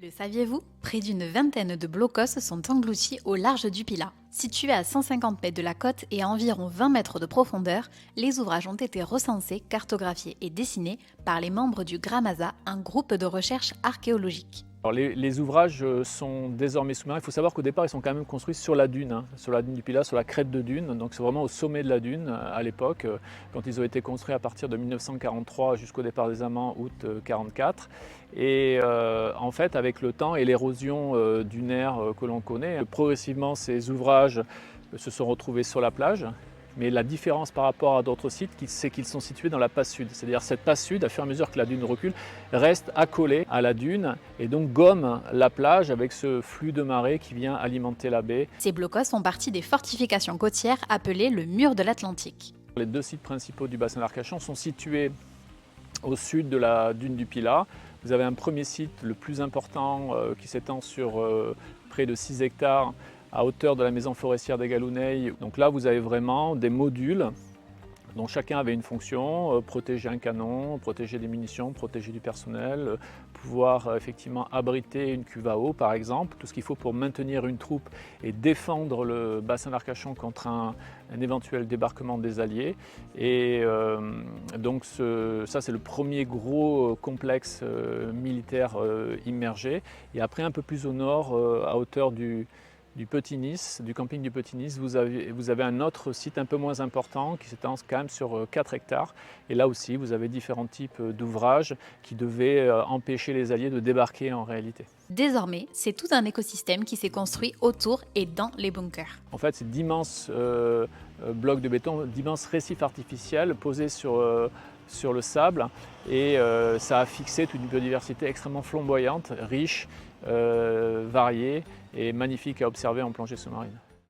Le saviez-vous? Près d'une vingtaine de blocos sont engloutis au large du Pilat. Situés à 150 mètres de la côte et à environ 20 mètres de profondeur, les ouvrages ont été recensés, cartographiés et dessinés par les membres du GRAMAZA, un groupe de recherche archéologique. Alors les ouvrages sont désormais sous-marins. Il faut savoir qu'au départ, ils sont quand même construits sur la dune du Pilat, sur la crête de dune. Donc c'est vraiment au sommet de la dune à l'époque, quand ils ont été construits à partir de 1943 jusqu'au départ des Amants, août 1944. Et en fait, avec le temps et l'érosion dunaire que l'on connaît, progressivement ces ouvrages se sont retrouvés sur la plage. Mais la différence par rapport à d'autres sites, c'est qu'ils sont situés dans la passe sud. C'est-à-dire cette passe sud, à fur et à mesure que la dune recule, reste accolée à la dune et donc gomme la plage avec ce flux de marée qui vient alimenter la baie. Ces blocos font partie des fortifications côtières appelées le mur de l'Atlantique. Les deux sites principaux du bassin d'Arcachon sont situés au sud de la dune du Pilat. Vous avez un premier site, le plus important, qui s'étend sur près de 6 hectares, à hauteur de la maison forestière des Galouneilles. Donc là, vous avez vraiment des modules dont chacun avait une fonction, protéger un canon, protéger des munitions, protéger du personnel, pouvoir effectivement abriter une cuve à eau par exemple, tout ce qu'il faut pour maintenir une troupe et défendre le bassin d'Arcachon contre un éventuel débarquement des Alliés. Et donc ça c'est le premier gros complexe militaire immergé. Et après un peu plus au nord, à hauteur du Petit Nice, du camping du Petit Nice, vous avez un autre site un peu moins important qui s'étend quand même sur 4 hectares. Et là aussi, vous avez différents types d'ouvrages qui devaient empêcher les Alliés de débarquer en réalité. Désormais, c'est tout un écosystème qui s'est construit autour et dans les bunkers. En fait, c'est d'immenses blocs de béton, d'immenses récifs artificiels posés sur le sable et ça a fixé toute une biodiversité extrêmement flamboyante, riche, variée et magnifique à observer en plongée sous-marine.